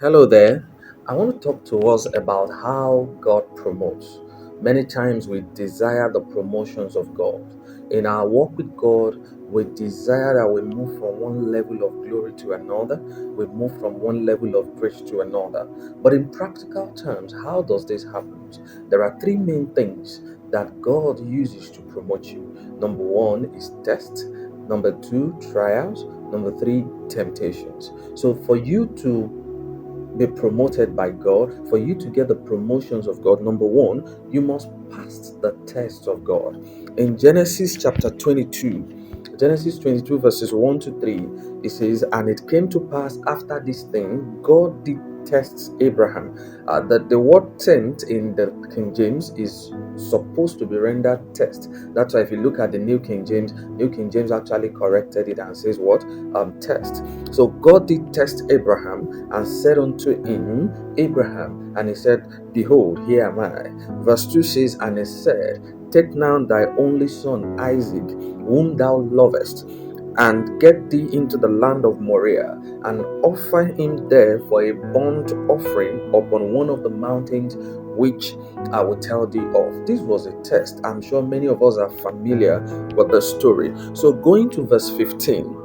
Hello there. I want to talk to us about how God promotes. Many times we desire the promotions of God. In our walk with God, we desire that we move from one level of glory to another, we move from one level of grace to another. But in practical terms, how does this happen? There are three main things that God uses to promote you. Number one is test, number two, trials, number three, temptations. So for you to be promoted by God, for you to get the promotions of God, number one, you must pass the test of God. In Genesis 22, verses 1 to 3, it says, "And it came to pass after this thing, God did test Abraham." That the word "tent" in the King James is supposed to be rendered test. That's why if you look at the New King James actually corrected it and says what? Test. So God did test Abraham and said unto him, Abraham, and he said, Behold, here am I. Verse 2 says, And he said, Take now thy only son Isaac, whom thou lovest, and get thee into the land of Moriah, and offer him there for a burnt offering upon one of the mountains which I will tell thee of. This was a test. I'm sure many of us are familiar with the story. So going to verse 15,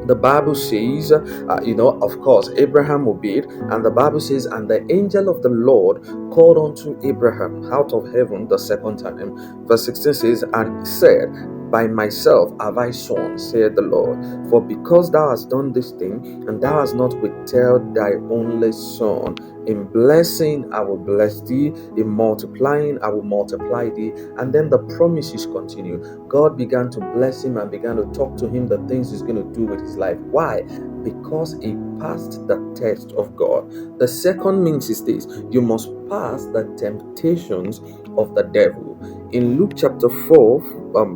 the Bible says, of course, Abraham obeyed, and the Bible says, and the angel of the Lord called unto Abraham out of heaven the second time. Verse 16 says, and said, By myself have I sworn, saith the Lord, for because thou hast done this thing, and thou hast not withheld thy only son, in blessing I will bless thee, in multiplying I will multiply thee. And then the promises continue. God began to bless him and began to talk to him the things he's going to do with his life. Why? Because he passed the test of God. The second means is this: you must pass the temptations of the devil. In Luke chapter 4,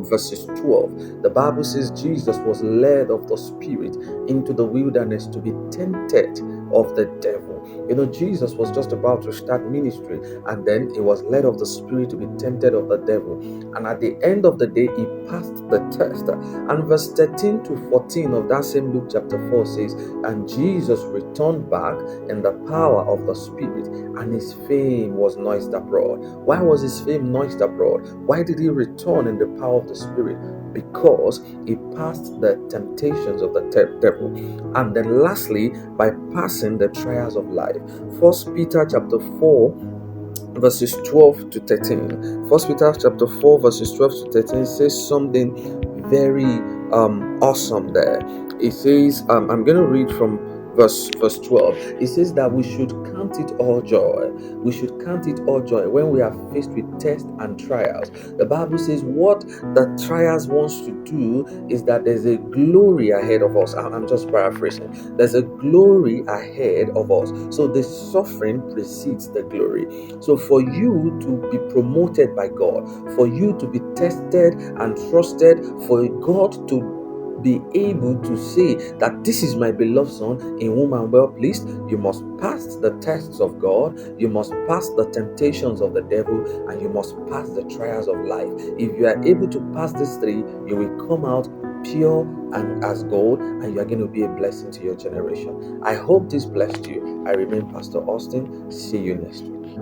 verses 12, the Bible says Jesus was led of the Spirit into the wilderness to be tempted of the devil. Jesus was just about to start ministry, and then he was led of the Spirit to be tempted of the devil. And at the end of the day, he passed the test. And verse 13 to 14 of that same Luke chapter 4 says, And Jesus returned back in the power of the Spirit, and his fame was noised abroad. Why was his fame noised abroad? Why did he return in the power of the Spirit? Because he passed the temptations of the devil. And then lastly, by passing the trials of life. First Peter chapter 4 verses 12 to 13. First Peter chapter 4 verses 12 to 13 says something very awesome there. It says, I'm going to read from verse 12. It says that we should count it all joy. We should count it all joy when we are faced with tests and trials. The Bible says what the trials wants to do is that there's a glory ahead of us. I'm just paraphrasing. There's a glory ahead of us. So the suffering precedes the glory. So for you to be promoted by God, for you to be tested and trusted, for God to be able to say that this is my beloved son in whom I'm well pleased, you must pass the tests of God, you must pass the temptations of the devil, and you must pass the trials of life. If you are able to pass these three, you will come out pure and as gold, and you are going to be a blessing to your generation. I hope this blessed you. I remain Pastor Austin. See you next week.